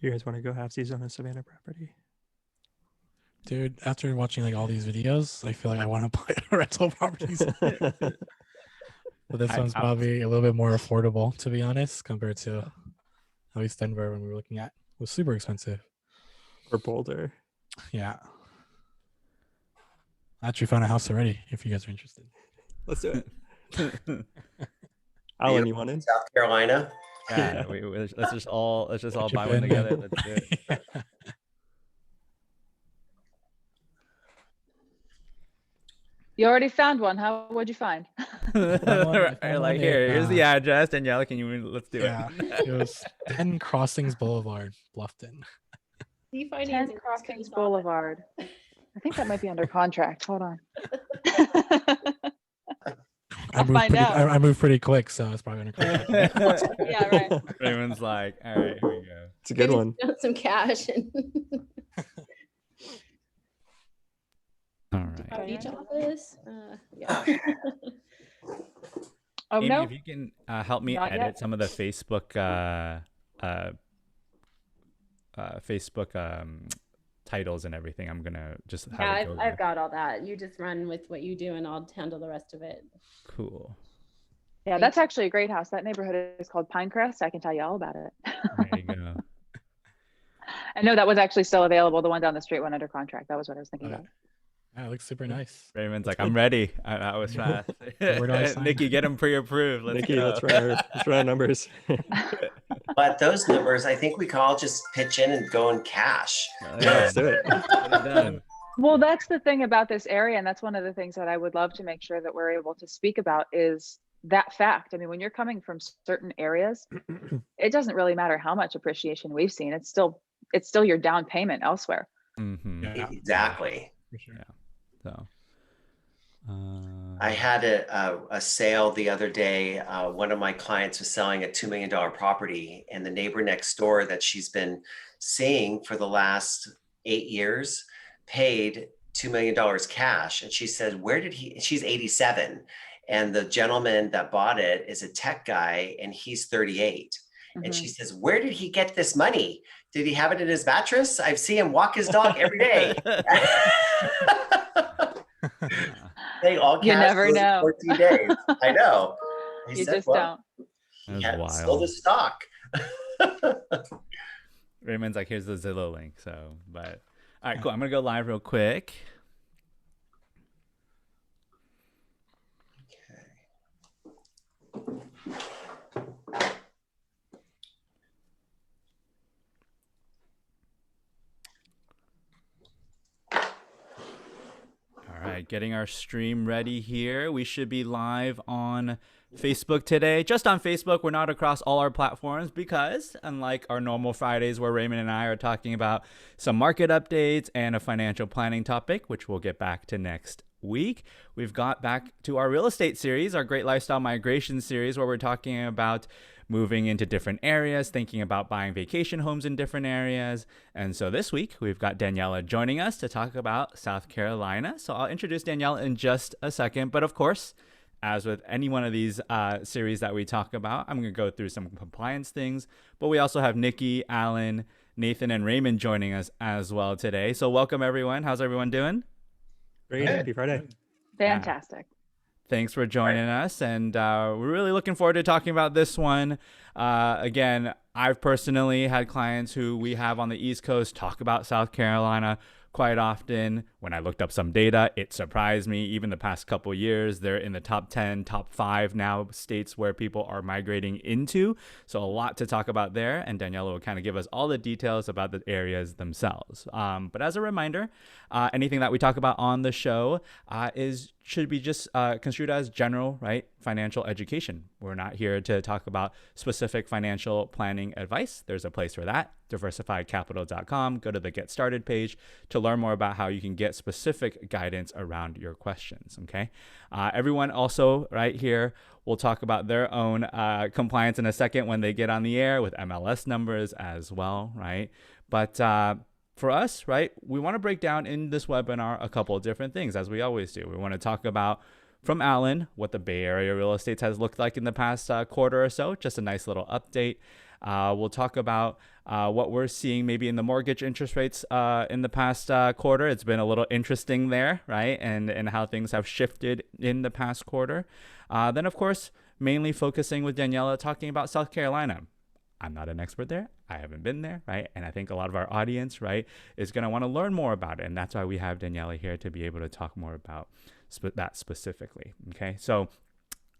You guys want to go halfsies on a Savannah property? Dude, after watching like all these videos, I feel like I want to buy rental properties. But this one's probably a little bit more affordable, to be honest, compared to at least Denver when we were looking at. It was super expensive. Or Boulder. Yeah. I actually found a house already, if you guys are interested. Let's do it. Alan, you want in? South Carolina. Yeah, let's just all buy one together. Let's do it. Yeah. You already found one. What'd you find? Like here's the address. Daniella, can you let's do it? It was 10 Crossings Boulevard, Bluffton. 10 Crossings Boulevard. I think that might be under contract. Hold on. I moved pretty quick, so it's probably under contract. Yeah, right. Raymond's like, all right, here we go. It's a good one. Some cash and All right. beach office. Yeah. Oh, Amy, no. if you can help me Not edit yet. some of the Facebook titles and everything, I'm gonna just have Yeah, it go I've got all that. You just run with what you do and I'll handle the rest of it. Cool. Yeah, that's actually a great house. That neighborhood is called Pinecrest. I can tell you all about it. There you go. I know that was actually still available. The one down the street went under contract. That was what I was thinking about. Yeah, it looks super nice. Raymond's like, I'm ready. I was fast. Where do I sign? Nikki, get him pre-approved. Nikki, let's run our numbers. But those numbers, I think we can all just pitch in and go in cash. Let's do it. Done. Well, that's the thing about this area. And that's one of the things that I would love to make sure that we're able to speak about is that fact. I mean, when you're coming from certain areas, it doesn't really matter how much appreciation we've seen. It's still your down payment elsewhere. Mm-hmm. Yeah, Exactly. for sure. Yeah. So I had a sale the other day. One of my clients was selling a $2 million property, and the neighbor next door that she's been seeing for the last 8 years paid $2 million cash. And she said, she's 87. And the gentleman that bought it is a tech guy and he's 38. And she says, where did he get this money? Did he have it in his mattress? I see him walk his dog every day. They all You cash never those know. 14 days. I know. He You said, just well, don't. he That's hadn't wild. sold his stock. Raymond's like, here's the Zillow link. So, but all right, cool. I'm gonna go live real quick. All right, getting our stream ready here. We should be live on Facebook today. Just on Facebook, we're not across all our platforms because unlike our normal Fridays where Raymond and I are talking about some market updates and a financial planning topic, which we'll get back to next week, we've got back to our real estate series, our Great Lifestyle Migration series, where we're talking about moving into different areas, thinking about buying vacation homes in different areas. And so this week, we've got Daniella joining us to talk about South Carolina. So I'll introduce Daniella in just a second. But of course, as with any one of these series that we talk about, I'm going to go through some compliance things. But we also have Nikki, Alan, Nathan, and Raymond joining us as well today. So welcome, everyone. How's everyone doing? Great. Happy Friday. Fantastic. Thanks for joining us, and we're really looking forward to talking about this one. Again, I've personally had clients who we have on the East Coast talk about South Carolina quite often. When I looked up some data, it surprised me. Even the past couple years, they're in the top 10, top 5 now states where people are migrating into. So a lot to talk about there, and Daniella will kind of give us all the details about the areas themselves. But as a reminder, anything that we talk about on the show should be just construed as general, right? Financial education. We're not here to talk about specific financial planning advice. There's a place for that. DiversifiCapital.com. Go to the Get Started page to learn more about how you can get specific guidance around your questions. Okay. Everyone also right here will talk about their own compliance in a second when they get on the air with MLS numbers as well, right? But for us, right, we want to break down in this webinar a couple of different things, as we always do. We want to talk about, from Alan, what the Bay Area real estate has looked like in the past quarter or so, just a nice little update. We'll talk about what we're seeing maybe in the mortgage interest rates in the past quarter. It's been a little interesting there, right? And how things have shifted in the past quarter. Then, of course, mainly focusing with Daniella talking about South Carolina. I'm not an expert there. I haven't been there, right? And I think a lot of our audience, right, is going to want to learn more about it. And that's why we have Daniella here to be able to talk more about that specifically. Okay, so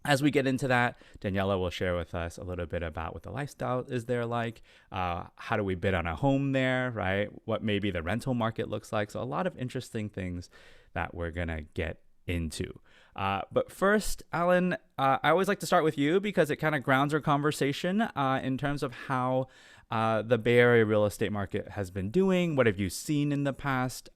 as we get into that, Daniella will share with us a little bit about what the lifestyle is there like, how do we bid on a home there, right? What maybe the rental market looks like. So a lot of interesting things that we're going to get into. But first, Alan, I always like to start with you because it kind of grounds our conversation in terms of how the Bay Area real estate market has been doing. What have you seen in the past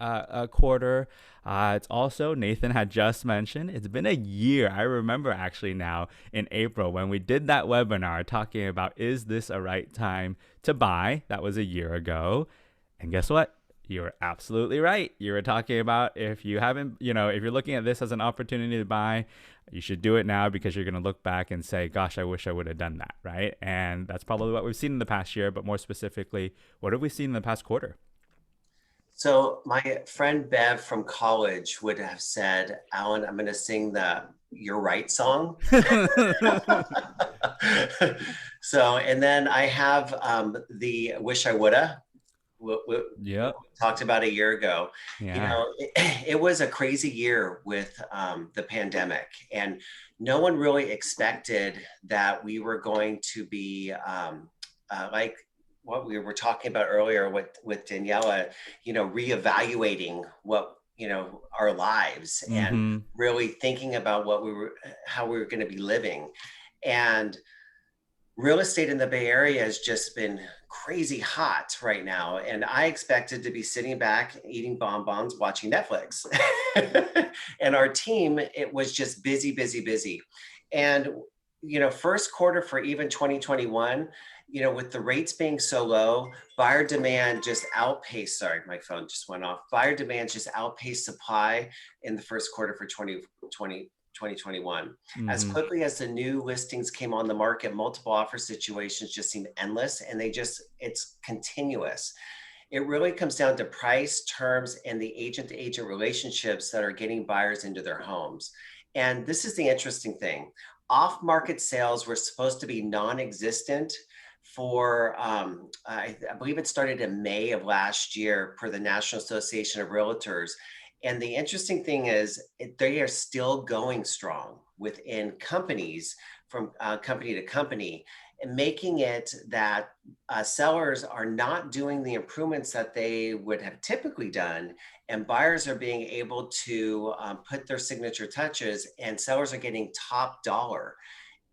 quarter? It's also, Nathan had just mentioned, it's been a year. I remember actually now in April when we did that webinar talking about, is this a right time to buy? That was a year ago. And guess what? You were absolutely right. You were talking about if you haven't, if you're looking at this as an opportunity to buy, you should do it now because you're going to look back and say, gosh, I wish I would have done that, right? And that's probably what we've seen in the past year, but more specifically, what have we seen in the past quarter? So my friend Bev from college would have said, Alan, I'm going to sing the You're Right song. So, and then I have the Wish I Woulda. Yeah, talked about a year ago. Yeah. It was a crazy year with the pandemic, and no one really expected that we were going to be like what we were talking about earlier with Daniella, reevaluating what our lives and really thinking about how we were going to be living. And real estate in the Bay Area has just been crazy hot right now. And I expected to be sitting back, eating bonbons, watching Netflix. And our team, it was just busy, busy, busy. And, first quarter for even 2021, with the rates being so low, buyer demand just outpaced, sorry, my phone just went off. Buyer demand just outpaced supply in the first quarter for 2021. As quickly as the new listings came on the market, multiple offer situations just seem endless, and it's continuous. It really comes down to price, terms, and the agent-to-agent relationships that are getting buyers into their homes. And this is the interesting thing. Off-market sales were supposed to be non-existent for, I believe it started in May of last year per the National Association of Realtors. And the interesting thing is they are still going strong within companies from company to company, and making it that sellers are not doing the improvements that they would have typically done, and buyers are being able to put their signature touches, and sellers are getting top dollar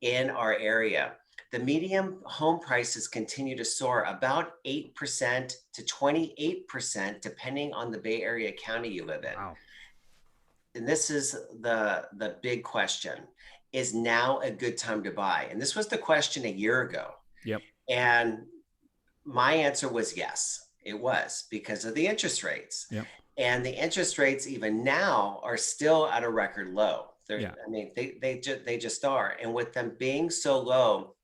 in our area. The median home prices continue to soar about 8% to 28%, depending on the Bay Area county you live in. Wow. And this is the big question. Is now a good time to buy? And this was the question a year ago. Yep. And my answer was yes, it was, because of the interest rates. Yep. And the interest rates even now are still at a record low. Yeah. I mean, they just are. And with them being so low,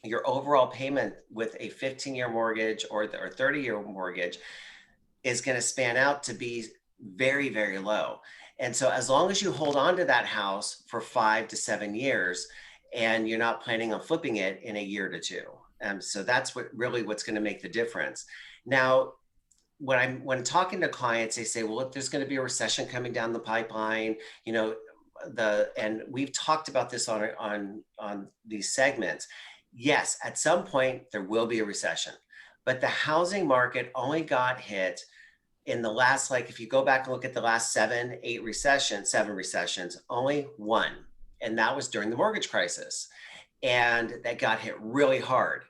your overall payment with a 15-year mortgage or 30-year mortgage is going to span out to be very, very low. And so as long as you hold on to that house for 5 to 7 years, and you're not planning on flipping it in a year to two. So that's what's going to make the difference. Now, when talking to clients, they say, well, if there's going to be a recession coming down the pipeline, and we've talked about this on these segments. Yes, at some point there will be a recession, but the housing market only got hit in the last, if you go back and look at the last 7 recessions, only one. And that was during the mortgage crisis. And that got hit really hard.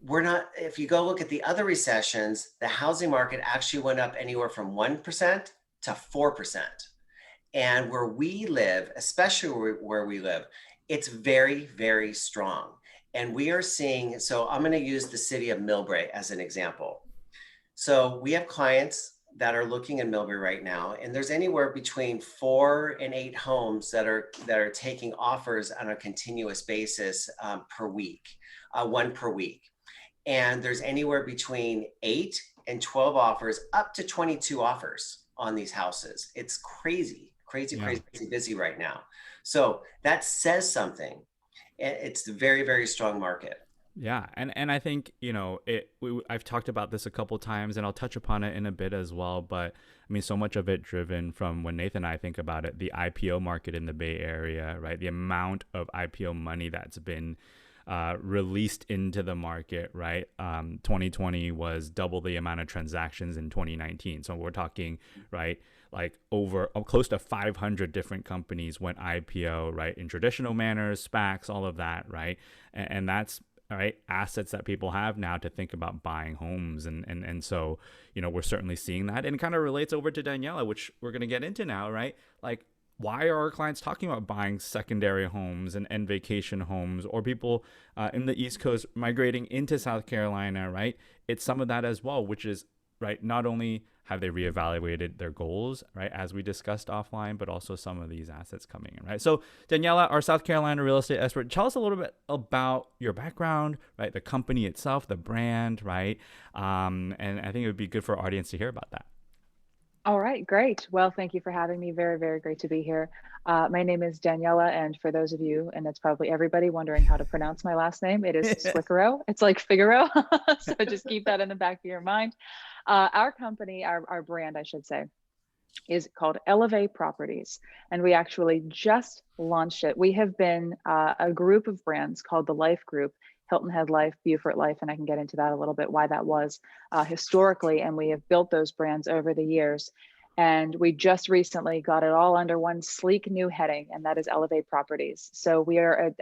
If you go look at the other recessions, the housing market actually went up anywhere from 1% to 4%. And where we live, especially where we live, it's very, very strong. And we are seeing, so I'm going to use the city of Millbrae as an example. So we have clients that are looking in Millbrae right now, and there's anywhere between 4 and 8 homes that are taking offers on a continuous basis per week, one per week. and there's anywhere between 8 and 12 offers, up to 22 offers on these houses. It's crazy, crazy, crazy busy right now. So that says something. It's a very, very strong market. Yeah, and I think, you know, I've talked about this a couple times, and I'll touch upon it in a bit as well. But I mean, so much of it driven from when Nathan and I think about it, the IPO market in the Bay Area, right? The amount of IPO money that's been released into the market, right? 2020 was double the amount of transactions in 2019. So we're talking, right, like over close to 500 different companies went IPO, right, in traditional manners, SPACs, all of that, right? And that's, all right, assets that people have now to think about buying homes. And so, you know, we're certainly seeing that. And it kind of relates over to Daniella, which we're going to get into now, right? Like, why are our clients talking about buying secondary homes and vacation homes, or people in the East Coast migrating into South Carolina, right? It's some of that as well, which is, right, not only have they reevaluated their goals, right, as we discussed offline, but also some of these assets coming in, right? So Daniella, our South Carolina real estate expert, tell us a little bit about your background, right, the company itself, the brand, right? And I think it would be good for our audience to hear about that. All right, great. Well, thank you for having me. Very, very great to be here. My name is Daniella, and for those of you, and it's probably everybody wondering how to pronounce my last name, it is Squicquero. It's like Figaro, so just keep that in the back of your mind. Our company, our brand, I should say, is called Elevate Properties, and we actually just launched it. We have been a group of brands called the Life Group, Hilton Head Life, Beaufort Life, and I can get into that a little bit, why that was historically, and we have built those brands over the years. And we just recently got it all under one sleek new heading, and that is Elevate Properties. So we are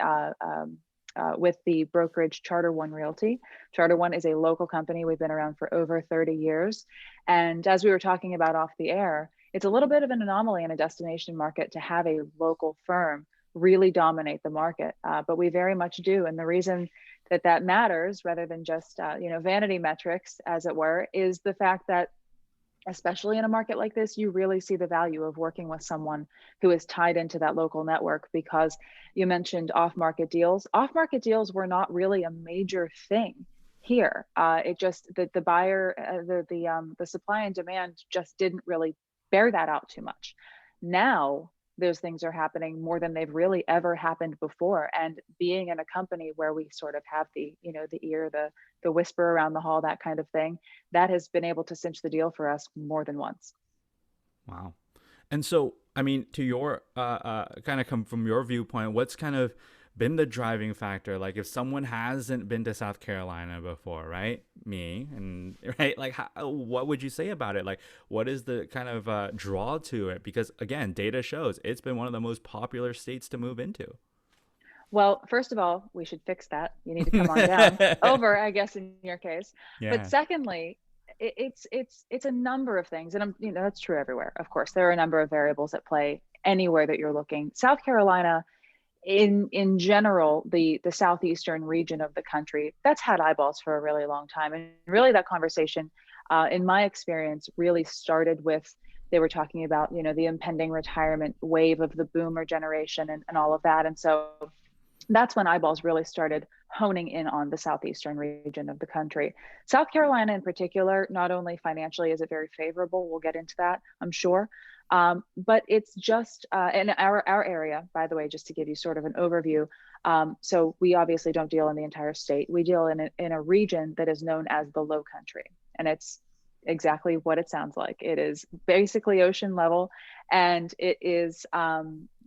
with the brokerage Charter One Realty. Charter One is a local company. We've been around for over 30 years. And as we were talking about off the air, it's a little bit of an anomaly in a destination market to have a local firm really dominate the market, but we very much do. And the reason that matters, rather than just you know, vanity metrics, as it were, is the fact that, especially in a market like this, you really see the value of working with someone who is tied into that local network. Because you mentioned off-market deals. Off-market deals were not really a major thing here. It just, the buyer, the supply and demand just didn't really bear that out too much. Now, those things are happening more than they've really ever happened before. And being in a company where we sort of have the, you know, the ear, the whisper around the hall, that kind of thing, that has been able to cinch the deal for us more than once. Wow. And so, I mean, to your kind of come from your viewpoint, what's kind of been the driving factor? Like, if someone hasn't been to South Carolina before, right? Me, and right, like, what would you say about it? Like, what is the kind of draw to it? Because again, data shows it's been one of the most popular states to move into. Well, first of all, we should fix that. You need to come on down over, I guess, in your case. Yeah. But secondly, it's a number of things, and you know, that's true everywhere. Of course, there are a number of variables at play anywhere that you're looking. South Carolina, in general, the southeastern region of the country, that's had eyeballs for a really long time. And really that conversation, in my experience, really started with, they were talking about, you know, the impending retirement wave of the boomer generation and all of that. And so that's when eyeballs really started honing in on the southeastern region of the country. South Carolina in particular, not only financially is it very favorable, we'll get into that, I'm sure, but it's just in our area, by the way, just to give you sort of an overview. So we obviously don't deal in the entire state. We deal in a region that is known as the Low Country, and it's exactly what it sounds like. It is basically ocean level, and it is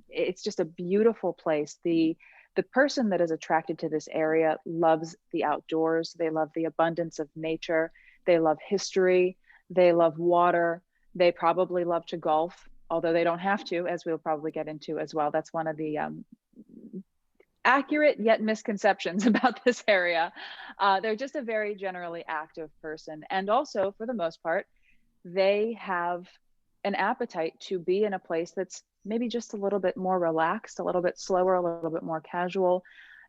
it's just a beautiful place. The person that is attracted to this area loves the outdoors. They love the abundance of nature. They love history. They love water. They probably love to golf, although they don't have to, as we'll probably get into as well. That's one of the accurate yet misconceptions about this area. They're just a very generally active person. And also, for the most part, they have an appetite to be in a place that's maybe just a little bit more relaxed, a little bit slower, a little bit more casual.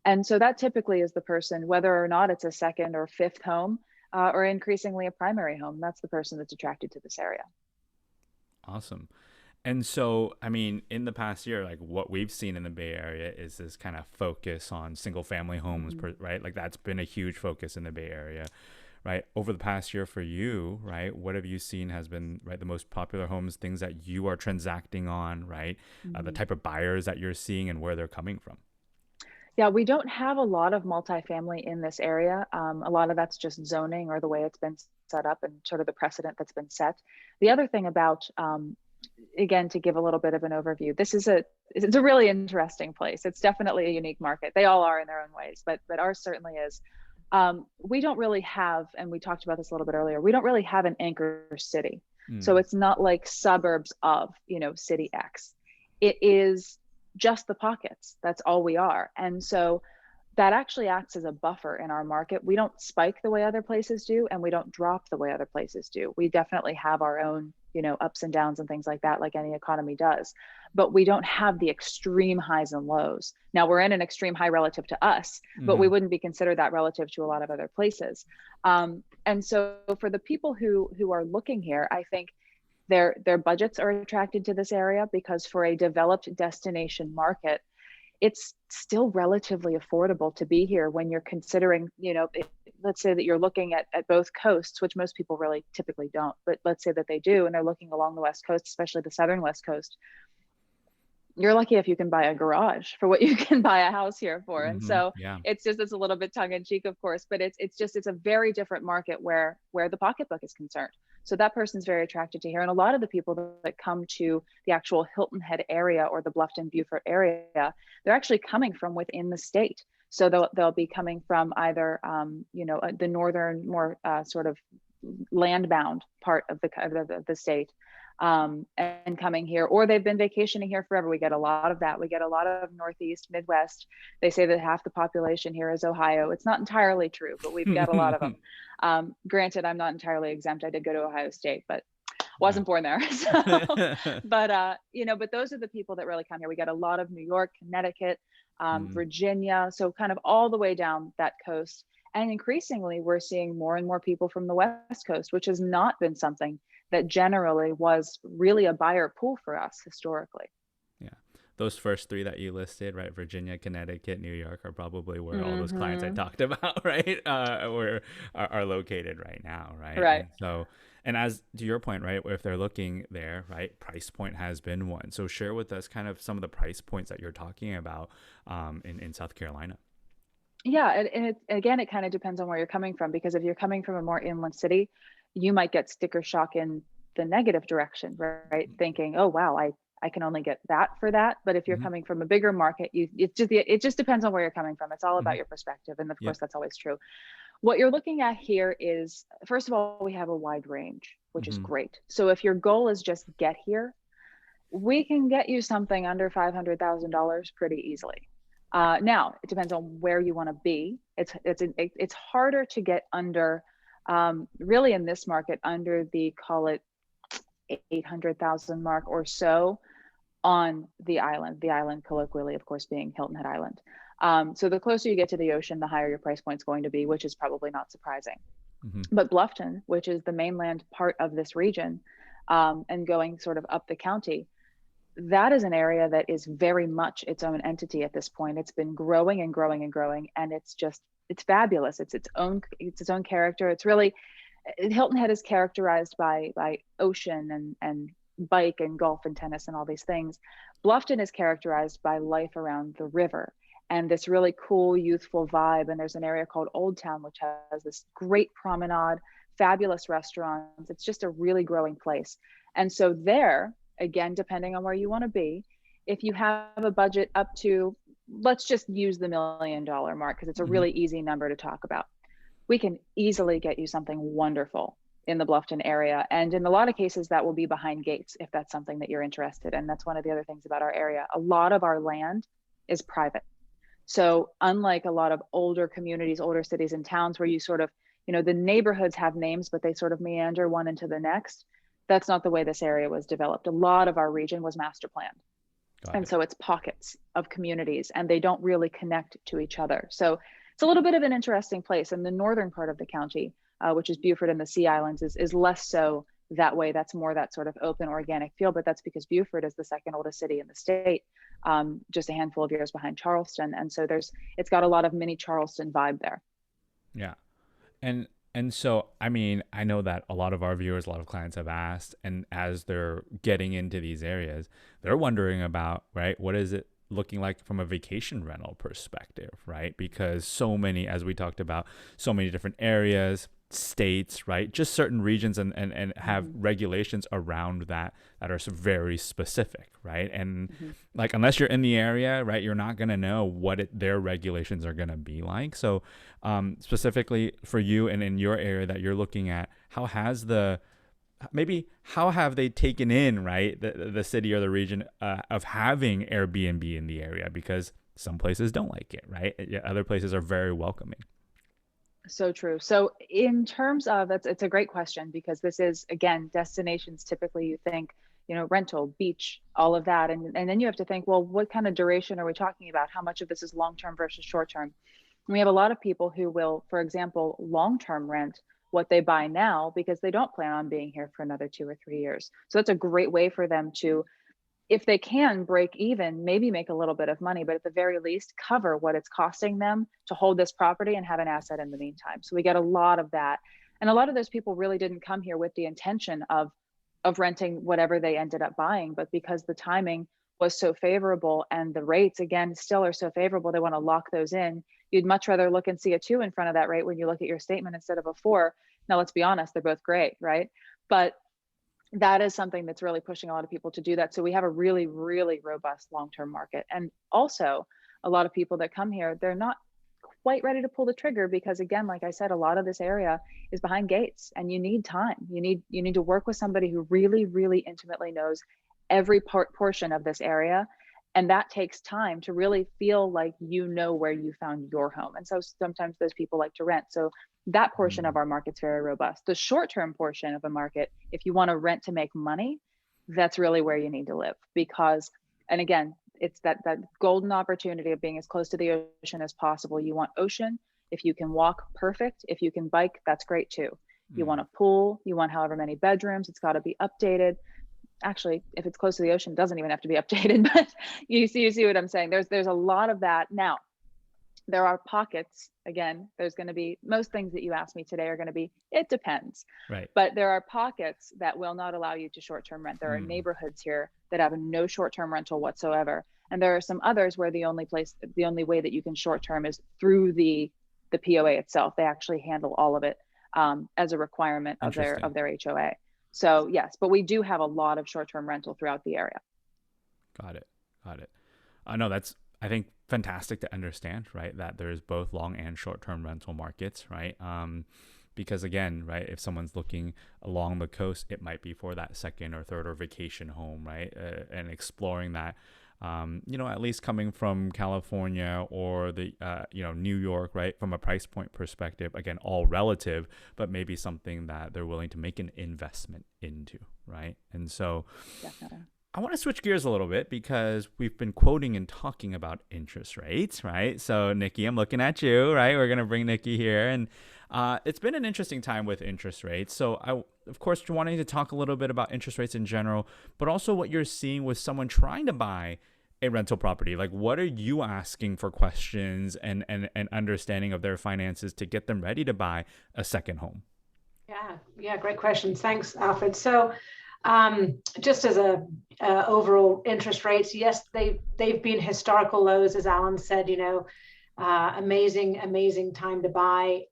And so that typically is the person, whether or not it's a second or fifth home, or increasingly a primary home, that's the person that's attracted to this area. Awesome. And so, I mean, in the past year, like what we've seen in the Bay Area is this kind of focus on single family homes, right? Like that's been a huge focus in the Bay Area, right? Over the past year for you, right? What have you seen has been, right, the most popular homes, things that you are transacting on, right? The type of buyers that you're seeing and where they're coming from. Yeah, we don't have a lot of multifamily in this area. A lot of that's just zoning or the way it's been set up and sort of the precedent that's been set. The other thing about, again, to give a little bit of an overview, it's a really interesting place. It's definitely a unique market. They all are in their own ways, but ours certainly is. We don't really have, and we talked about this a little bit earlier, we don't really have an anchor city. So it's not like suburbs of, city X. It is just the pockets. That's all we are. And so that actually acts as a buffer in our market. We don't spike the way other places do, and we don't drop the way other places do. We definitely have our own, ups and downs and things like that, like any economy does. But we don't have the extreme highs and lows. Now we're in an extreme high relative to us, but we wouldn't be considered that relative to a lot of other places. And so for the people who are looking here, I think their budgets are attracted to this area because for a developed destination market, it's still relatively affordable to be here when you're considering, let's say that you're looking at both coasts, which most people really typically don't, but let's say that they do, and they're looking along the West Coast, especially the Southern West Coast. You're lucky if you can buy a garage for what you can buy a house here for. And so it's a little bit tongue in cheek, of course, but it's a very different market where the pocketbook is concerned. So that person's very attracted to here. And a lot of the people that come to the actual Hilton Head area or the Bluffton Beaufort area, they're actually coming from within the state. So they'll be coming from either, the northern, more sort of land-bound part of the state, and coming here, or they've been vacationing here forever. We get a lot of that. We get a lot of Northeast, Midwest. They say that half the population here is Ohio. It's not entirely true, but we've got a lot of them. Granted, I'm not entirely exempt. I did go to Ohio State, but wasn't born there. So, but those are the people that really come here. We get a lot of New York, Connecticut, Virginia. So kind of all the way down that coast. And increasingly, we're seeing more and more people from the West Coast, which has not been something that generally was really a buyer pool for us historically. Yeah. Those first three that you listed, right? Virginia, Connecticut, New York are probably where all those clients I talked about, right? Are located right now, right? Right. And as to your point, right? If they're looking there, right? Price point has been one. So share with us kind of some of the price points that you're talking about in South Carolina. Yeah, and it kind of depends on where you're coming from, because if you're coming from a more inland city, you might get sticker shock in the negative direction, right? Thinking, oh, wow, I can only get that for that. But if you're coming from a bigger market, it just depends on where you're coming from. It's all about your perspective. And of course, that's always true. What you're looking at here is, first of all, we have a wide range, which is great. So if your goal is just get here, we can get you something under $500,000 pretty easily. Now, it depends on where you want to be. It's harder to get under, really in this market, under the, call it 800,000 mark or so on the island colloquially, of course, being Hilton Head Island. So the closer you get to the ocean, the higher your price point's going to be, which is probably not surprising. But Bluffton, which is the mainland part of this region, and going sort of up the county, that is an area that is very much its own entity at this point. It's been growing and growing and growing, and it's fabulous. It's its own character. It's really, Hilton Head is characterized by ocean and bike and golf and tennis and all these things. Bluffton is characterized by life around the river and this really cool, youthful vibe. And there's an area called Old Town, which has this great promenade, fabulous restaurants. It's just a really growing place. And so there, again, depending on where you want to be, if you have a budget up to, let's just use the $1 million mark because it's a really easy number to talk about. We can easily get you something wonderful in the Bluffton area. And in a lot of cases, that will be behind gates if that's something that you're interested in. That's one of the other things about our area. A lot of our land is private. So unlike a lot of older communities, older cities and towns where you sort of, the neighborhoods have names, but they sort of meander one into the next. That's not the way this area was developed. A lot of our region was master planned. And so it's pockets of communities and they don't really connect to each other. So it's a little bit of an interesting place. And the northern part of the county, which is Beaufort and the Sea Islands, is less so that way. That's more that sort of open organic feel, but that's because Beaufort is the second oldest city in the state, just a handful of years behind Charleston. And so it's got a lot of mini Charleston vibe there. Yeah. And so, I mean, I know that a lot of our viewers, a lot of clients have asked, and as they're getting into these areas, they're wondering about, right, what is it looking like from a vacation rental perspective, right? Because so many, as we talked about, so many different areas, states, right? Just certain regions and have regulations around that are very specific, right? And like, unless you're in the area, right, you're not going to know what their regulations are going to be like. So specifically for you and in your area that you're looking at, how have they taken in, right, the city or the region of having Airbnb in the area? Because some places don't like it, right? Other places are very welcoming. So true. So in terms of, it's a great question, because this is, again, destinations, typically you think, rental, beach, all of that. And then you have to think, well, what kind of duration are we talking about? How much of this is long-term versus short-term? And we have a lot of people who will, for example, long-term rent what they buy now because they don't plan on being here for another 2 or 3 years. So that's a great way for them to, if they can break even, maybe make a little bit of money, but at the very least cover what it's costing them to hold this property and have an asset in the meantime. So we get a lot of that. And a lot of those people really didn't come here with the intention of renting whatever they ended up buying, but because the timing was so favorable and the rates, again, still are so favorable, they want to lock those in. You'd much rather look and see a 2 in front of that rate when you look at your statement instead of a 4. Now, let's be honest, they're both great, right? But that is something that's really pushing a lot of people to do that. So we have a really, really robust long-term market. And also a lot of people that come here, they're not quite ready to pull the trigger because, again, like I said, a lot of this area is behind gates and you need time. You need to work with somebody who really, really intimately knows every portion of this area. And that takes time to really feel like you know where you found your home. And so sometimes those people like to rent. So that portion of our market's very robust. The short-term portion of a market, if you want to rent to make money, that's really where you need to live. Because, and again, it's that golden opportunity of being as close to the ocean as possible. You want ocean. If you can walk, perfect. If you can bike, that's great too. You want a pool, you want however many bedrooms, it's got to be updated. Actually, if it's close to the ocean, it doesn't even have to be updated, but you see what I'm saying? There's a lot of that. Now, there are pockets, again, there's going to be, most things that you ask me today are going to be, it depends. Right. But there are pockets that will not allow you to short-term rent. There are neighborhoods here that have no short-term rental whatsoever. And there are some others where the only way that you can short-term is through the POA itself. They actually handle all of it as a requirement of their HOA. So yes, but we do have a lot of short-term rental throughout the area. Got it. No, that's, I think, fantastic to understand, right? That there's both long and short-term rental markets, right? Because again, right, if someone's looking along the coast, it might be for that second or third or vacation home, right? And exploring that, at least coming from California or the, New York, right? From a price point perspective, again, all relative, but maybe something that they're willing to make an investment into, right? And so Definitely. I want to switch gears a little bit because we've been quoting and talking about interest rates, right? So Nikki, I'm looking at you, right? We're going to bring Nikki here. And it's been an interesting time with interest rates. So I, of course, wanting to talk a little bit about interest rates in general, but also what you're seeing with someone trying to buy a rental property. Like, what are you asking for questions and understanding of their finances to get them ready to buy a second home? Yeah, great questions. Thanks, Alfred. So just as a overall interest rates, yes, they've been historical lows, as Alan said, amazing time to buy.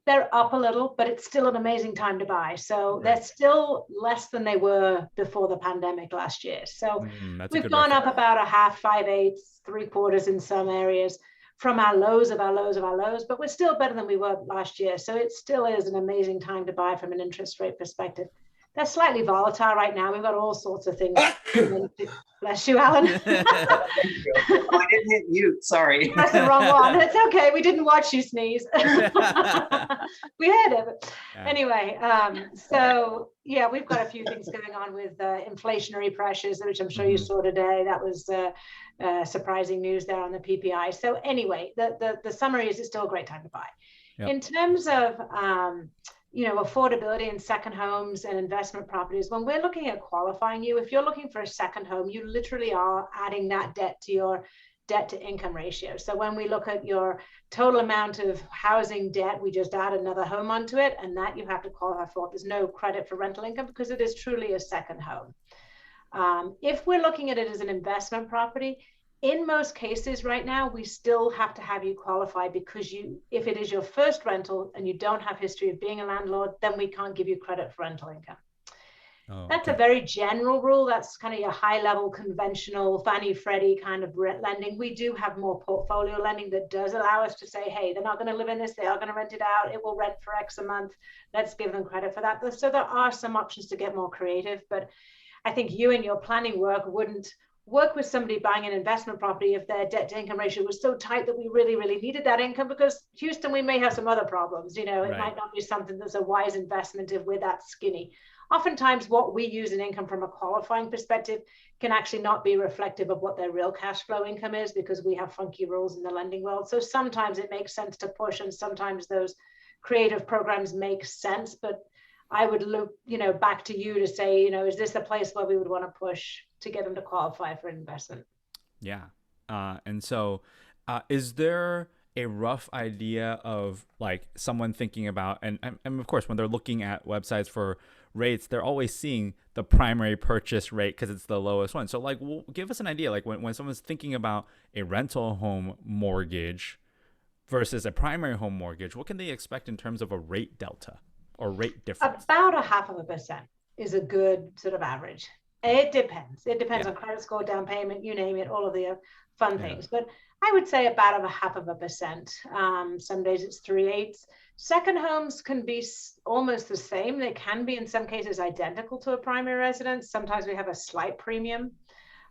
They're up a little, but it's still an amazing time to buy. So they're still less than they were before the pandemic last year. So we've gone up about a half, 5/8, 3/4 in some areas from our lows, but we're still better than we were last year. So it still is an amazing time to buy from an interest rate perspective. They're slightly volatile right now. We've got all sorts of things. Bless you, Alan. Thank you. Oh, I didn't hit mute. Sorry. You pressed the wrong one. It's okay. We didn't watch you sneeze. We heard it. Anyway, so yeah, we've got a few things going on with inflationary pressures, which I'm sure you saw today. That was surprising news there on the PPI. So anyway, the summary is it's still a great time to buy. Yep. In terms of affordability in second homes and investment properties, when we're looking at qualifying you, if you're looking for a second home, you literally are adding that debt to your debt to income ratio. So when we look at your total amount of housing debt, we just add another home onto it, and that you have to qualify for. There's no credit for rental income because it is truly a second home. If we're looking at it as an investment property, in most cases right now, we still have to have you qualify because if it is your first rental and you don't have history of being a landlord, then we can't give you credit for rental income. Oh, that's okay. A very general rule. That's kind of your high level conventional Fannie Freddie kind of lending. We do have more portfolio lending that does allow us to say, hey, they're not going to live in this. They are going to rent it out. It will rent for X a month. Let's give them credit for that. So there are some options to get more creative, but I think you and your planning work wouldn't work with somebody buying an investment property if their debt to income ratio was so tight that we really, really needed that income, because Houston, we may have some other problems. It might not be something that's a wise investment if we're that skinny. Oftentimes what we use in income from a qualifying perspective can actually not be reflective of what their real cash flow income is, because we have funky rules in the lending world. So sometimes it makes sense to push, and sometimes those creative programs make sense, but I would look, back to you to say, is this a place where we would want to push to get them to qualify for investment? Yeah. And so is there a rough idea of like someone thinking about, and of course, when they're looking at websites for rates, they're always seeing the primary purchase rate because it's the lowest one. So like, give us an idea, like when someone's thinking about a rental home mortgage versus a primary home mortgage, what can they expect in terms of a rate delta or rate difference? About 0.5% is a good sort of average. It depends. It depends on credit score, down payment, you name it, all of the fun things. But I would say about 0.5%. Some days it's 3/8. Second homes can be almost the same. They can be in some cases identical to a primary residence. Sometimes we have a slight premium.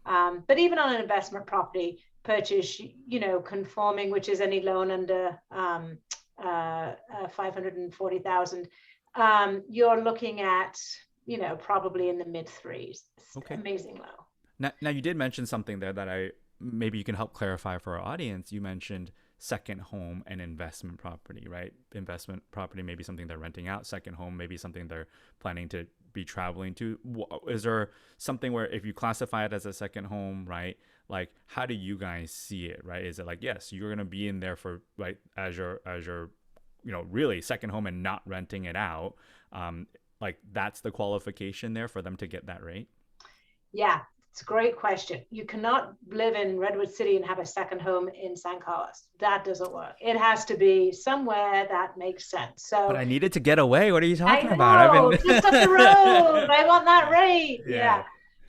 But even on an investment property purchase, conforming, which is any loan under 540,000, you're looking at, probably in the mid threes. Okay. Amazing low. Now you did mention something there that maybe you can help clarify for our audience. You mentioned second home and investment property, right? Investment property may be something they're renting out. Second home may be something they're planning to be traveling to. Is there something where if you classify it as a second home, right? Like, how do you guys see it, right? Is it like, yes, you're going to be in there for, right, as your really second home and not renting it out? Like that's the qualification there for them to get that rate? Yeah, it's a great question. You cannot live in Redwood City and have a second home in San Carlos. That doesn't work. It has to be somewhere that makes sense. So, but I needed to get away. What are you talking about? Just up the road. I want that rate.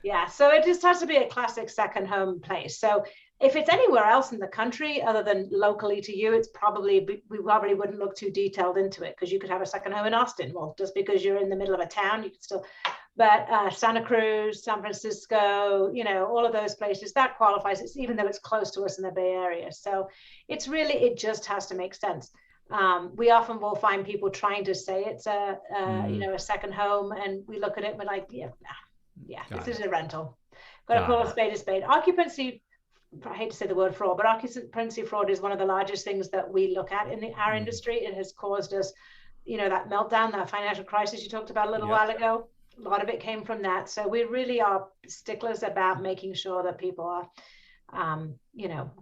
Yeah. So it just has to be a classic second home place. So if it's anywhere else in the country other than locally to you, we probably wouldn't look too detailed into it, because you could have a second home in Austin. Well, just because you're in the middle of a town, you could still, but Santa Cruz, San Francisco, all of those places, that qualifies. It's even though it's close to us in the Bay Area. So it just has to make sense. We often will find people trying to say it's a second home, and we look at it and we're like, this is a rental. Got to call a spade. Occupancy, I hate to say the word fraud, but occupancy fraud is one of the largest things that we look at in our industry. It has caused us, that meltdown, that financial crisis you talked about a little while ago. A lot of it came from that. So we really are sticklers about making sure that people are,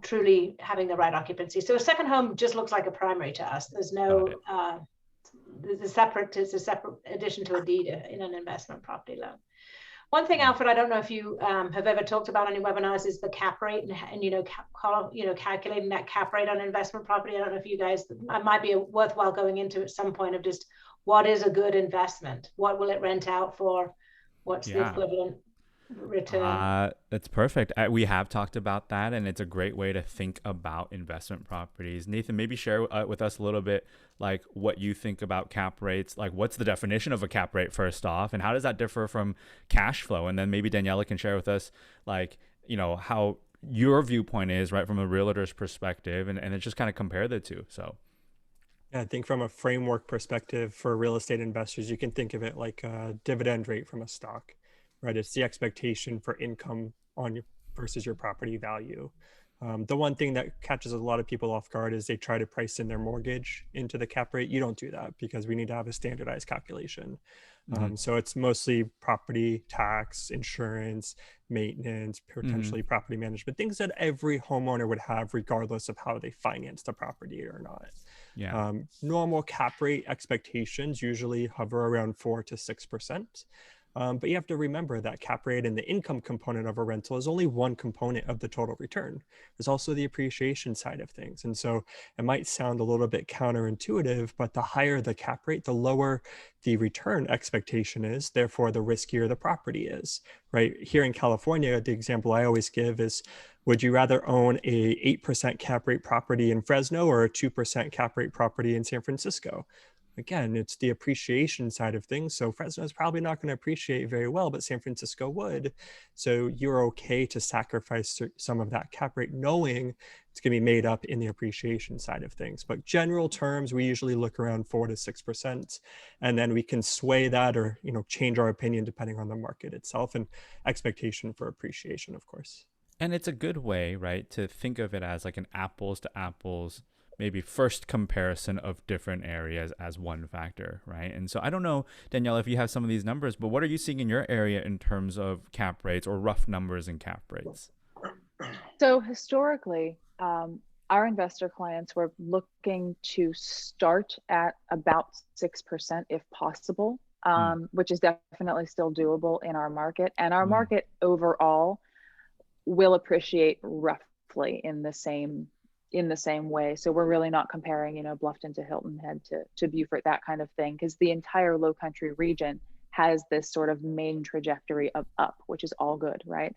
truly having the right occupancy. So a second home just looks like a primary to us. There's no, it's a separate addition to a deed in an investment property loan. One thing, Alfred, I don't know if you have ever talked about any webinars, is the cap rate and calculating that cap rate on investment property. I don't know if you guys, it might be worthwhile going into at some point of just what is a good investment? What will it rent out for? What's the equivalent return? That's perfect. We have talked about that, and it's a great way to think about investment properties. Nathan, maybe share with us a little bit like what you think about cap rates. Like, what's the definition of a cap rate first off, and how does that differ from cash flow? And then maybe Daniella can share with us like, how your viewpoint is, right, from a realtor's perspective, and then just kind of compare the two. So I think from a framework perspective for real estate investors, you can think of it like a dividend rate from a stock, right? It's the expectation for income versus your property value. The one thing that catches a lot of people off guard is they try to price in their mortgage into the cap rate. You don't do that because we need to have a standardized calculation. So it's mostly property tax, insurance, maintenance, potentially property management, things that every homeowner would have regardless of how they finance the property or not. Yeah. Normal cap rate expectations usually hover around 4 to 6%. But you have to remember that cap rate and the income component of a rental is only one component of the total return. There's also the appreciation side of things. And so it might sound a little bit counterintuitive, but the higher the cap rate, the lower the return expectation is, therefore the riskier the property is, right? Here in California, the example I always give is, would you rather own a 8% cap rate property in Fresno or a 2% cap rate property in San Francisco? Again, it's the appreciation side of things. So Fresno is probably not going to appreciate very well, but San Francisco would. So you're okay to sacrifice some of that cap rate, knowing it's going to be made up in the appreciation side of things. But general terms, we usually look around 4 to 6%, and then we can sway that or, change our opinion depending on the market itself and expectation for appreciation, of course. And it's a good way, right, to think of it as like an apples to apples, maybe first comparison of different areas as one factor, right? And so I don't know, Daniella, if you have some of these numbers, but what are you seeing in your area in terms of cap rates or rough numbers in cap rates? So historically, our investor clients were looking to start at about 6% if possible, which is definitely still doable in our market. And our market overall will appreciate roughly in the same way. So we're really not comparing, Bluffton to Hilton Head to Beaufort, that kind of thing, because the entire Low Country region has this sort of main trajectory of up, which is all good, right?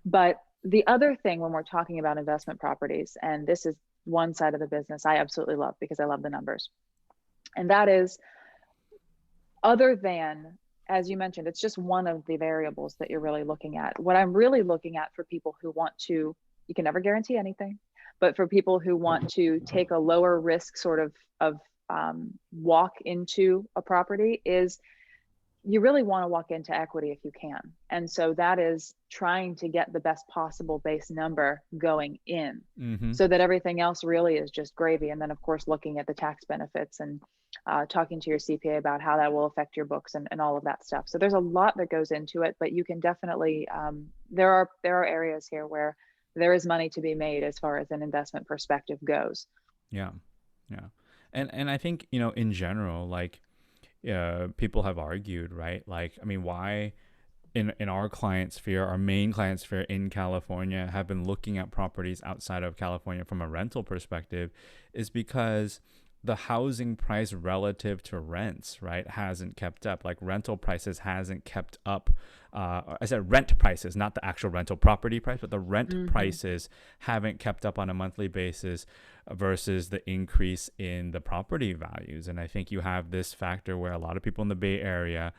But the other thing when we're talking about investment properties, and this is one side of the business I absolutely love because I love the numbers, and that is, other than, as you mentioned, it's just one of the variables that you're really looking at. What I'm really looking at for people who want to, you can never guarantee anything, but for people who want to take a lower risk sort of walk into a property, is you really want to walk into equity if you can. And so that is trying to get the best possible base number going in, so that everything else really is just gravy. And then of course, looking at the tax benefits and talking to your CPA about how that will affect your books and all of that stuff. So there's a lot that goes into it, but you can definitely, there are areas here where there is money to be made as far as an investment perspective goes. Yeah. And I think, in general, like, people have argued, right? Like, I mean, why in our client sphere, our main client sphere in California, have been looking at properties outside of California from a rental perspective is because the housing price relative to rents, right, hasn't kept up. Like, rental prices hasn't kept up. I said rent prices, not the actual rental property price, but the rent prices haven't kept up on a monthly basis versus the increase in the property values. And I think you have this factor where a lot of people in the Bay Area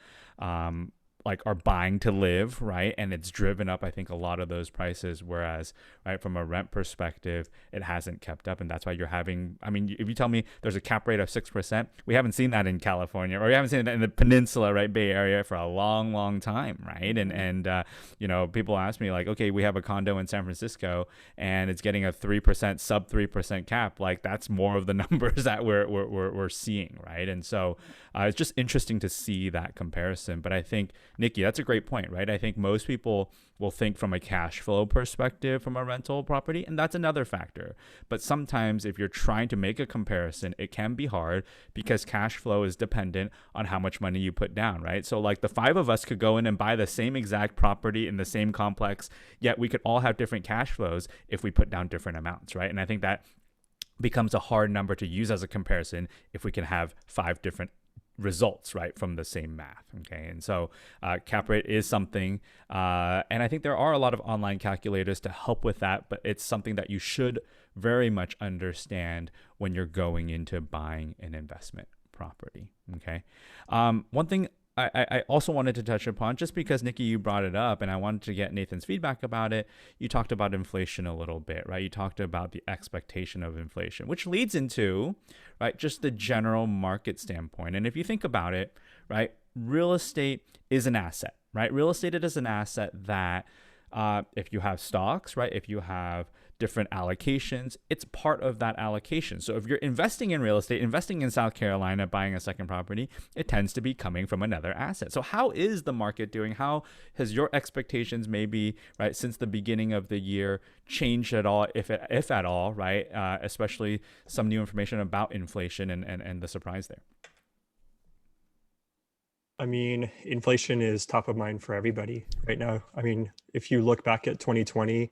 like are buying to live, right? And it's driven up, I think, a lot of those prices. Whereas, right, from a rent perspective, it hasn't kept up. And that's why you're having, I mean, if you tell me there's a cap rate of 6%, we haven't seen that in California, or we haven't seen it in the peninsula, right, Bay Area, for a long, long time, right? And people ask me, like, okay, we have a condo in San Francisco and it's getting a 3%, sub 3% cap. Like, that's more of the numbers that we're seeing, right? And so it's just interesting to see that comparison. But I think, Nikki, that's a great point, right? I think most people will think from a cash flow perspective from a rental property, and that's another factor. But sometimes if you're trying to make a comparison, it can be hard because cash flow is dependent on how much money you put down, right? So like the 5 of us could go in and buy the same exact property in the same complex, yet we could all have different cash flows if we put down different amounts, right? And I think that becomes a hard number to use as a comparison if we can have 5 different results, right, from the same math. Okay. And so cap rate is something, and I think there are a lot of online calculators to help with that, but it's something that you should very much understand when you're going into buying an investment property. Okay. One thing I also wanted to touch upon, just because, Nikki, you brought it up and I wanted to get Nathan's feedback about it. You talked about inflation a little bit, right? You talked about the expectation of inflation, which leads into, right, just the general market standpoint. And if you think about it, right, real estate is an asset, right? Real estate is an asset that If you have stocks, right? If you have different allocations, it's part of that allocation. So if you're investing in real estate, investing in South Carolina, buying a second property, it tends to be coming from another asset. So how is the market doing? How has your expectations maybe, right, since the beginning of the year changed at all, if at all, right? Especially some new information about inflation and the surprise there. I mean, inflation is top of mind for everybody right now. I mean, if you look back at 2020,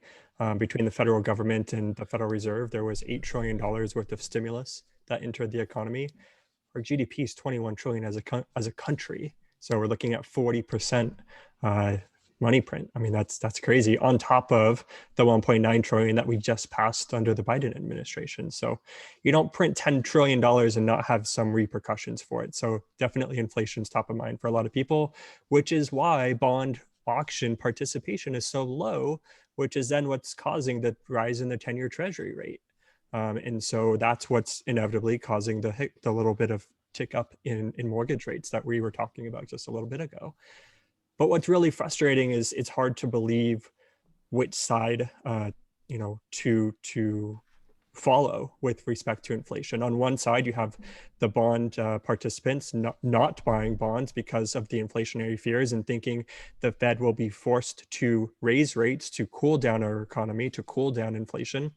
between the federal government and the Federal Reserve, there was $8 trillion worth of stimulus that entered the economy. Our GDP is 21 trillion as a country. So we're looking at 40% money print. I mean, that's crazy, on top of the 1.9 trillion that we just passed under the Biden administration. So you don't print $10 trillion and not have some repercussions for it. So definitely inflation's top of mind for a lot of people, which is why bond auction participation is so low, which is then what's causing the rise in the 10-year treasury rate. And so that's what's inevitably causing the little bit of tick up in mortgage rates that we were talking about just a little bit ago. But what's really frustrating is it's hard to believe which side, to follow with respect to inflation. On one side, you have the bond participants not buying bonds because of the inflationary fears and thinking the Fed will be forced to raise rates to cool down our economy, to cool down inflation.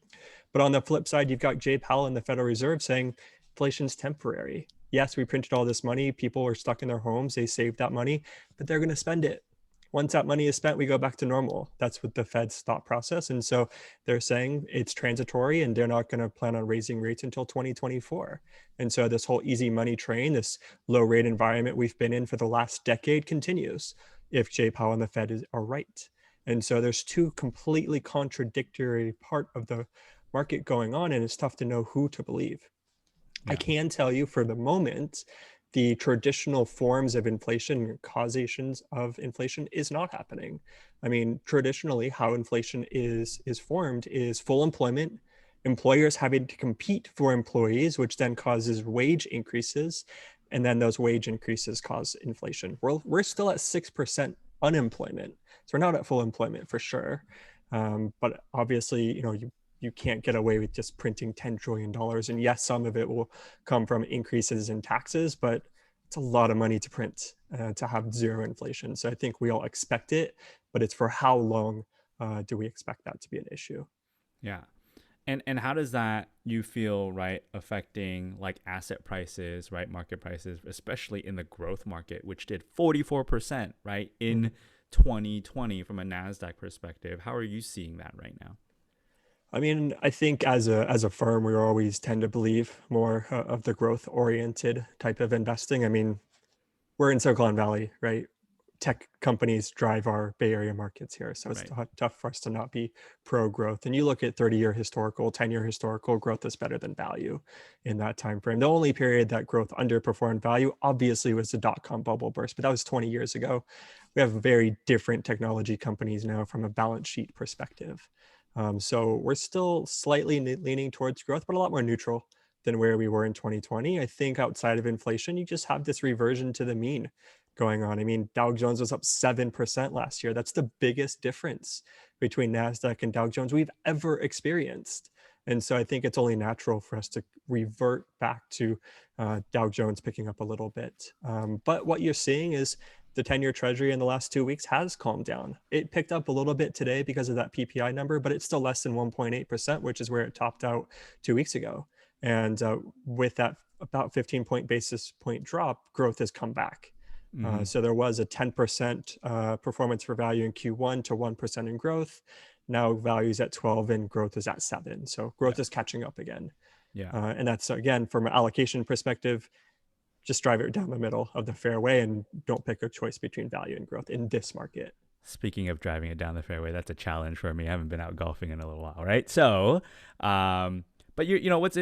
But on the flip side, you've got Jay Powell and the Federal Reserve saying inflation's temporary. Yes, we printed all this money. People are stuck in their homes. They saved that money, but they're going to spend it. Once that money is spent, we go back to normal. That's what the Fed's thought process. And so they're saying it's transitory and they're not going to plan on raising rates until 2024. And so this whole easy money train, this low rate environment we've been in for the last decade continues if Jay Powell and the Fed are right. And so there's two completely contradictory part of the market going on, and it's tough to know who to believe. Yeah. I can tell you for the moment, the traditional forms of inflation, causations of inflation is not happening. I mean, traditionally how inflation is formed is full employment, employers having to compete for employees, which then causes wage increases. And then those wage increases cause inflation. We're still at 6% unemployment. So we're not at full employment for sure. But obviously, you can't get away with just printing $10 trillion. And yes, some of it will come from increases in taxes, but it's a lot of money to print to have zero inflation. So I think we all expect it, but it's for how long do we expect that to be an issue? Yeah. And how does that, you feel, right, affecting like asset prices, right, market prices, especially in the growth market, which did 44%, right, in 2020 from a NASDAQ perspective? How are you seeing that right now? I mean, I think as a firm, we always tend to believe more of the growth oriented type of investing. I mean, we're in Silicon Valley, right? Tech companies drive our Bay Area markets here. So it's tough for us to not be pro growth. And you look at 30-year historical, 10-year historical, growth is better than value in that time frame. The only period that growth underperformed value obviously was the dot-com bubble burst, but that was 20 years ago. We have very different technology companies now from a balance sheet perspective. So we're still slightly leaning towards growth, but a lot more neutral than where we were in 2020. I think outside of inflation, you just have this reversion to the mean going on. I mean, Dow Jones was up 7% last year. That's the biggest difference between NASDAQ and Dow Jones we've ever experienced. And so I think it's only natural for us to revert back to Dow Jones picking up a little bit. But what you're seeing is the 10-year treasury in the last 2 weeks has calmed down. It picked up a little bit today because of that PPI number, but it's still less than 1.8%, which is where it topped out 2 weeks ago. And with that about 15 basis point drop, growth has come back. So there was a 10% performance for value in Q1 to 1% in growth. Now value's at 12 and growth is at 7. So growth is catching up again. Yeah. And that's, again, from an allocation perspective, just drive it down the middle of the fairway and don't pick a choice between value and growth in this market. Speaking of driving it down the fairway, that's a challenge for me. I haven't been out golfing in a little while, right? So, but But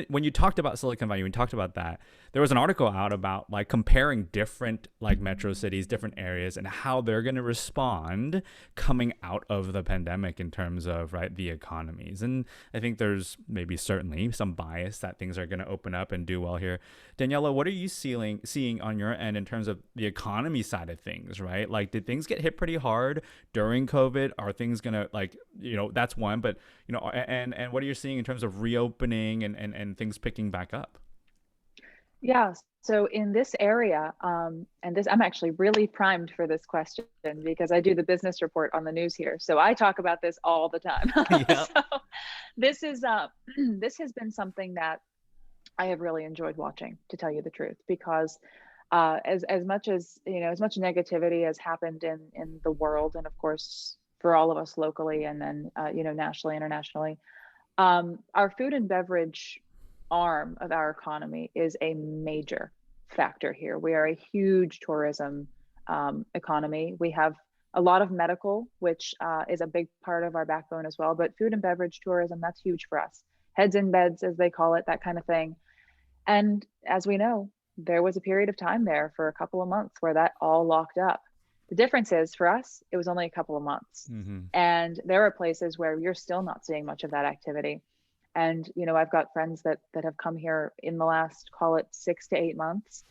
when you talked about Silicon Valley, when you talked about that, there was an article out about like comparing different like metro cities, different areas, and how they're going to respond coming out of the pandemic in terms of the economies. And I think there's maybe certainly some bias that things are going to open up and do well here. Daniella, what are you seeing on your end in terms of the economy side of things, right? Like, did things get hit pretty hard during COVID? Are things going to that's one, but and what are you seeing in terms of reopening and things picking back up? Yeah, so in this area, and I'm actually really primed for this question because I do the business report on the news here. So I talk about this all the time. Yeah. So this has been something that I have really enjoyed watching, to tell you the truth, because as much as negativity has happened in the world, and of course for all of us locally, and then nationally, internationally, our food and beverage arm of our economy is a major factor here. We are a huge tourism economy. We have a lot of medical, which is a big part of our backbone as well, but food and beverage tourism, that's huge for us. Heads in beds, as they call it, that kind of thing. And as we know, there was a period of time there for a couple of months where that all locked up. The difference is, for us, it was only a couple of months. Mm-hmm. And there are places where you're still not seeing much of that activity. And, I've got friends that have come here in the last, call it 6 to 8 months.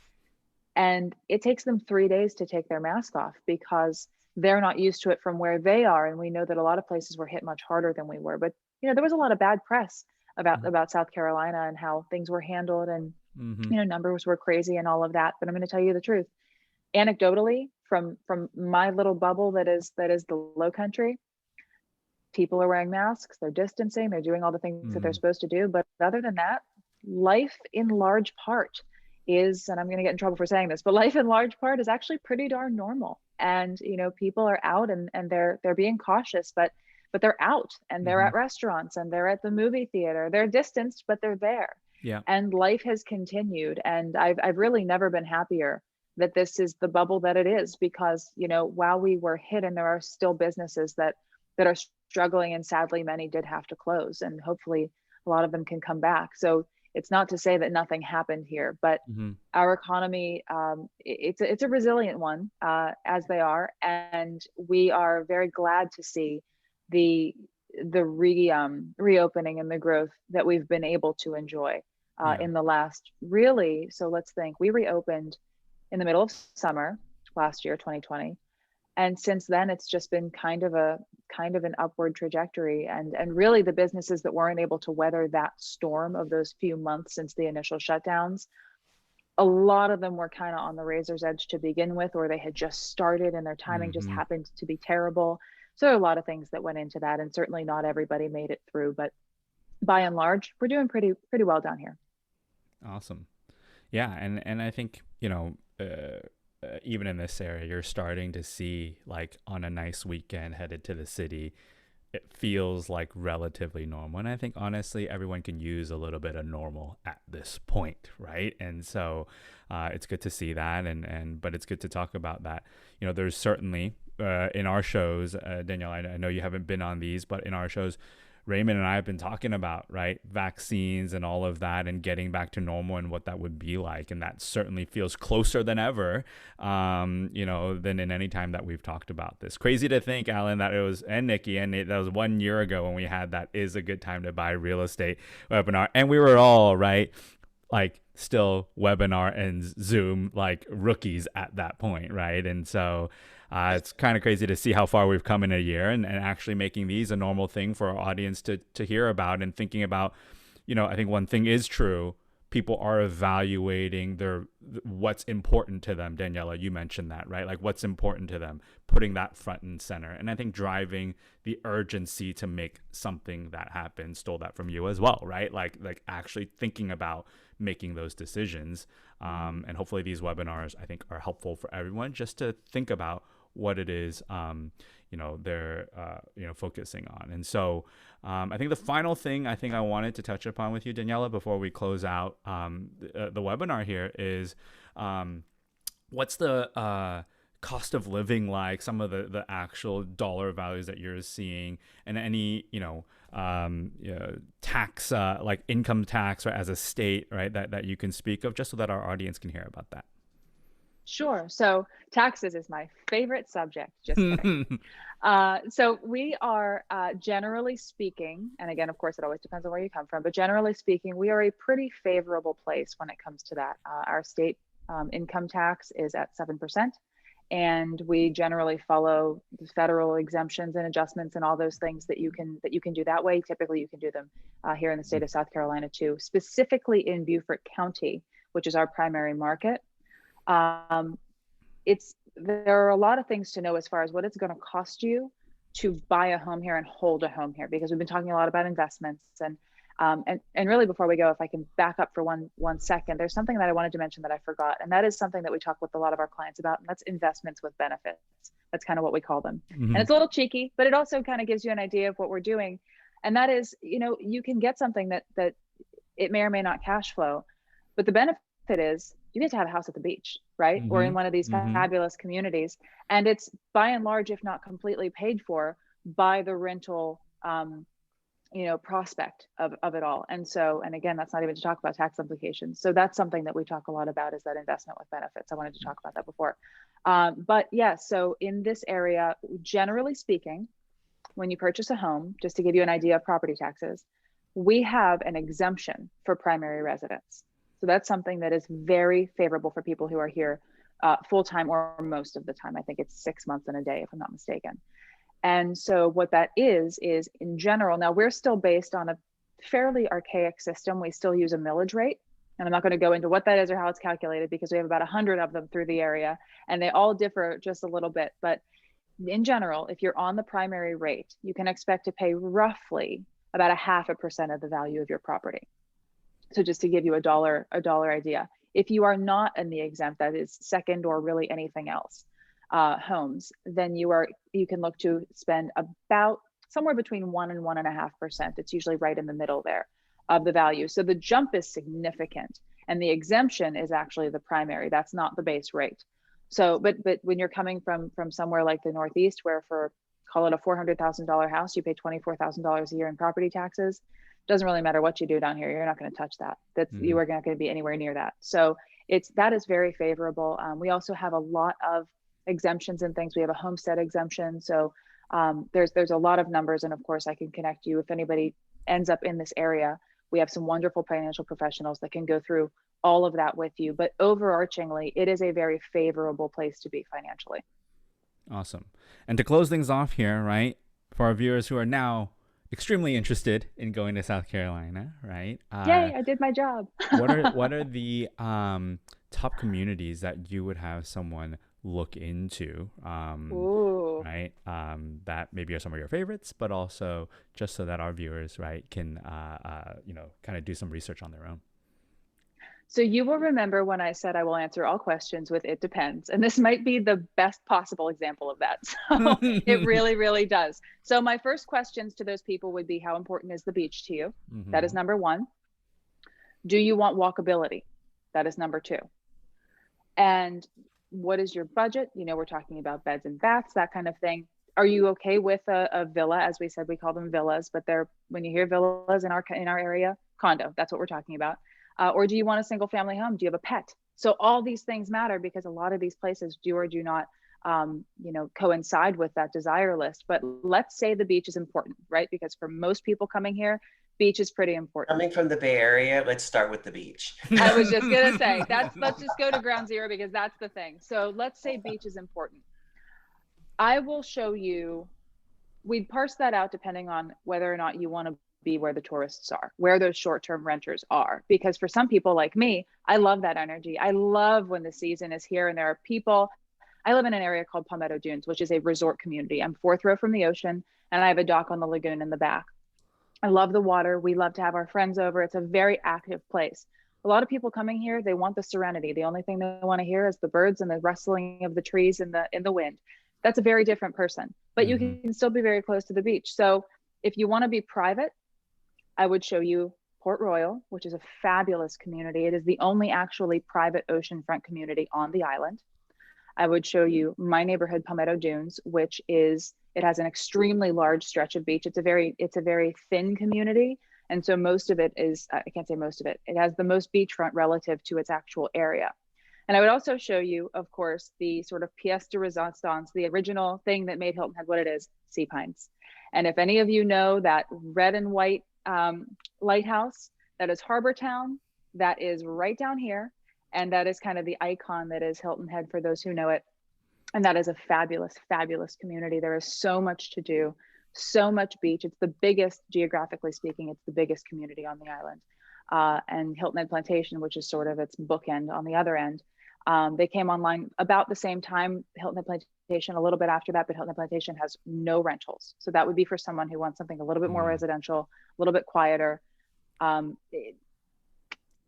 And it takes them 3 days to take their mask off because they're not used to it from where they are. And we know that a lot of places were hit much harder than we were. But, there was a lot of bad press about South Carolina and how things were handled. And, mm-hmm. Numbers were crazy and all of that. But I'm going to tell you the truth. Anecdotally, from my little bubble that is the Low Country, people are wearing masks, they're distancing, they're doing all the things that they're supposed to do. But other than that, life in large part is, and I'm going to get in trouble for saying this, but life in large part is actually pretty darn normal. And people are out and they're being cautious, but they're out and they're at restaurants and they're at the movie theater. They're distanced, but they're there. Yeah. And life has continued. And I've really never been happier that this is the bubble that it is, because, while we were hit, and there are still businesses that are struggling, and sadly many did have to close, and hopefully a lot of them can come back. So it's not to say that nothing happened here, but our economy, it's a resilient one, as they are. And we are very glad to see the reopening and the growth that we've been able to enjoy in the last, really. So let's think, we reopened in the middle of summer last year, 2020. And since then, it's just been kind of an upward trajectory. And really the businesses that weren't able to weather that storm of those few months since the initial shutdowns, a lot of them were kind of on the razor's edge to begin with, or they had just started and their timing just happened to be terrible. So there are a lot of things that went into that, and certainly not everybody made it through, but by and large, we're doing pretty well down here. Awesome. Yeah. And I think, even in this area, you're starting to see, like, on a nice weekend headed to the city, it feels like relatively normal. And I think honestly, everyone can use a little bit of normal at this point, right? And so it's good to see that, but it's good to talk about that. There's certainly in our shows, Danielle, I know you haven't been on these, but in our shows, Raymond and I have been talking about, right, vaccines and all of that, and getting back to normal and what that would be like. And that certainly feels closer than ever, than in any time that we've talked about this. Crazy to think, Alan, that it was, and Nikki, that was 1 year ago when we had that is a good time to buy real estate webinar. And we were all, right, like, still webinar and Zoom, like, rookies at that point, right? And so it's kind of crazy to see how far we've come in a year, and actually making these a normal thing for our audience to hear about, and thinking about, I think one thing is true. People are evaluating what's important to them. Daniella, you mentioned that, right? Like, what's important to them, putting that front and center. And I think driving the urgency to make something that happen. Stole that from you as well, right? Like actually thinking about making those decisions. And hopefully these webinars, I think, are helpful for everyone just to think about what it is, they're, focusing on. And so I think the final thing I wanted to touch upon with you, Daniella, before we close out the webinar here is, what's the cost of living like, some of the actual dollar values that you're seeing, and any, tax, like income tax, or as a state, right, that you can speak of, just so that our audience can hear about that? Sure. So taxes is my favorite subject. Just kidding. So we are, generally speaking, and again, of course, it always depends on where you come from, but generally speaking, we are a pretty favorable place when it comes to that. Our state income tax is at 7%. And we generally follow the federal exemptions and adjustments and all those things that you can do that way. Typically, you can do them here in the state of South Carolina too, specifically in Beaufort County, which is our primary market. There are a lot of things to know as far as what it's going to cost you to buy a home here and hold a home here, because we've been talking a lot about investments, and really, before we go, if I can back up for one second, there's something that I wanted to mention that I forgot, and that is something that we talk with a lot of our clients about, and that's investments with benefits. That's kind of what we call them. And it's a little cheeky, but it also kind of gives you an idea of what we're doing. And that is, you can get something that it may or may not cash flow, but the benefit is you get to have a house at the beach, right? Or in one of these fabulous communities. And it's by and large, if not completely paid for by the rental, prospect of it all. And again, that's not even to talk about tax implications. So that's something that we talk a lot about, is that investment with benefits. I wanted to talk about that before. But yeah, so in this area, generally speaking, when you purchase a home, just to give you an idea of property taxes, we have an exemption for primary residence. So that's something that is very favorable for people who are here full-time or most of the time. I think it's 6 months and a day, if I'm not mistaken. And so what that is in general, now we're still based on a fairly archaic system. We still use a millage rate. And I'm not going to go into what that is or how it's calculated, because we have about 100 of them through the area, and they all differ just a little bit. But in general, if you're on the primary rate, you can expect to pay roughly about 0.5% of the value of your property. So just to give you a dollar idea. If you are not in the exempt, that is second or really anything else, homes, then you can look to spend about somewhere between 1 and 1.5%. It's usually right in the middle there of the value. So the jump is significant, and the exemption is actually the primary. That's not the base rate. So, but when you're coming from somewhere like the Northeast, where for, call it a $400,000 house, you pay $24,000 a year in property taxes. Doesn't really matter what you do down here, you're not going to touch that. You are not going to be anywhere near that. So that is very favorable. We also have a lot of exemptions and things. We have a homestead exemption. So there's a lot of numbers, and of course I can connect you if anybody ends up in this area. We have some wonderful financial professionals that can go through all of that with you. But overarchingly, it is a very favorable place to be financially. Awesome. And to close things off here, right, for our viewers who are now extremely interested in going to South Carolina, right? Yay, I did my job. what are the top communities that you would have someone look into, right? That maybe are some of your favorites, but also just so that our viewers, right, can kind of do some research on their own. So you will remember when I said I will answer all questions with "it depends," and this might be the best possible example of that. So it really, really does. So my first questions to those people would be, how important is the beach to you? That is number one. Do you want walkability? That is number two. And what is your budget? We're talking about beds and baths, that kind of thing. Are you okay with a villa? As we said, we call them villas, but when you hear villas in our area, condo, that's what we're talking about. Or do you want a single family home? Do you have a pet? So all these things matter, because a lot of these places do or do not, coincide with that desire list. But let's say the beach is important, right? Because for most people coming here, beach is pretty important. Coming from the Bay Area, let's start with the beach. I was just going to say, let's just go to ground zero, because that's the thing. So let's say beach is important. I will show you, we'd parse that out depending on whether or not you want to be where the tourists are, where those short-term renters are. Because for some people like me, I love that energy. I love when the season is here and there are people. I live in an area called Palmetto Dunes, which is a resort community. I'm 4th row from the ocean, and I have a dock on the lagoon in the back. I love the water. We love to have our friends over. It's a very active place. A lot of people coming here, they want the serenity. The only thing they want to hear is the birds and the rustling of the trees in the wind. That's a very different person, but you can still be very close to the beach. So if you want to be private, I would show you Port Royal, which is a fabulous community. It is the only actually private oceanfront community on the island. I would show you my neighborhood, Palmetto Dunes, which is, it has an extremely large stretch of beach. It's a very thin community. And so most of it is, I can't say most of it, it has the most beachfront relative to its actual area. And I would also show you, of course, the sort of pièce de résistance, the original thing that made Hilton Head what it is, sea pines. And if any of you know that red and white lighthouse, that is Harbor Town, that is right down here. And that is kind of the icon that is Hilton Head for those who know it. And that is a fabulous, fabulous community. There is so much to do, so much beach. It's the biggest, geographically speaking, it's the biggest community on the island. And Hilton Head Plantation, which is sort of its bookend on the other end. They came online about the same time, Hilton Head Plantation, a little bit after that, but Hilton Head Plantation has no rentals. So that would be for someone who wants something a little bit more residential, a little bit quieter.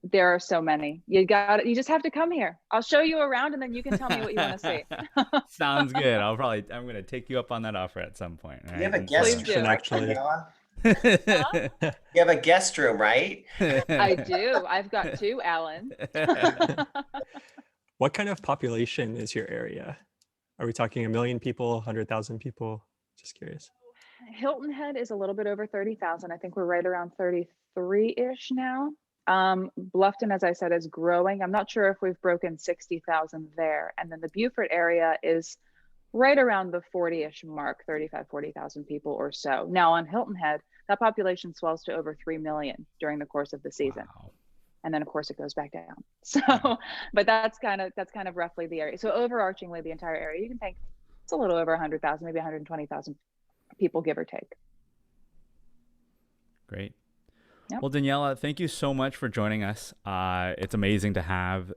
There are so many. You just have to come here. I'll show you around and then you can tell me what you want to see. Sounds good. I'm going to take you up on that offer at some point. Right? You have a guest room, actually. You have a guest room, right? I do. I've got 2, Alan. What kind of population is your area? Are we talking 1 million people, 100,000 people? Just curious. Hilton Head is a little bit over 30,000. I think we're right around 33-ish now. Bluffton, as I said, is growing. I'm not sure if we've broken 60,000 there. And then the Beaufort area is right around the 40-ish mark, 40,000 people or so. Now on Hilton Head, that population swells to over 3 million during the course of the season. Wow. And then of course it goes back down. So, but that's kind of roughly the area. So overarchingly, the entire area, you can think it's a little over 100,000, maybe 120,000 people, give or take. Great. Yep. Well, Daniella, thank you so much for joining us. It's amazing to have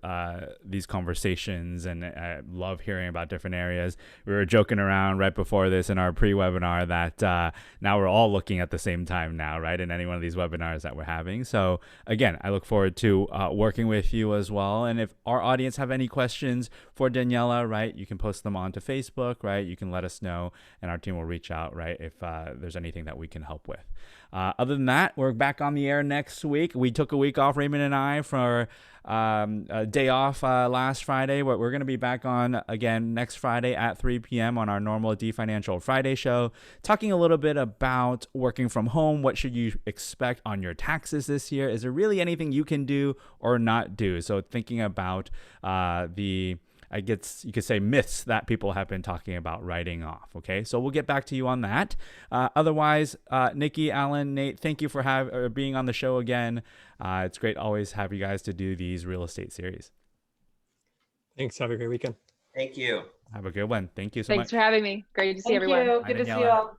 these conversations, and I love hearing about different areas. We were joking around right before this in our pre-webinar that now we're all looking at the same time now, right, in any one of these webinars that we're having. So again, I look forward to working with you as well. And if our audience have any questions for Daniella, right, you can post them onto Facebook, right? You can let us know, and our team will reach out, right, if there's anything that we can help with. Other than that, we're back on the air next week. We took a week off, Raymond and I, for a day off last Friday, but we're going to be back on again next Friday at 3 p.m. on our normal D Financial Friday show, talking a little bit about working from home. What should you expect on your taxes this year? Is there really anything you can do or not do? So thinking about I guess you could say myths that people have been talking about writing off. Okay, so we'll get back to you on that. Otherwise, Nikki, Alan, Nate, thank you for being on the show again. It's great always have you guys to do these real estate series. Thanks. Have a great weekend. Thank you. Have a good one. Thank you so much. Thanks for having me. Great to see Thank everyone. you. Bye, Good to see Daniella. you all.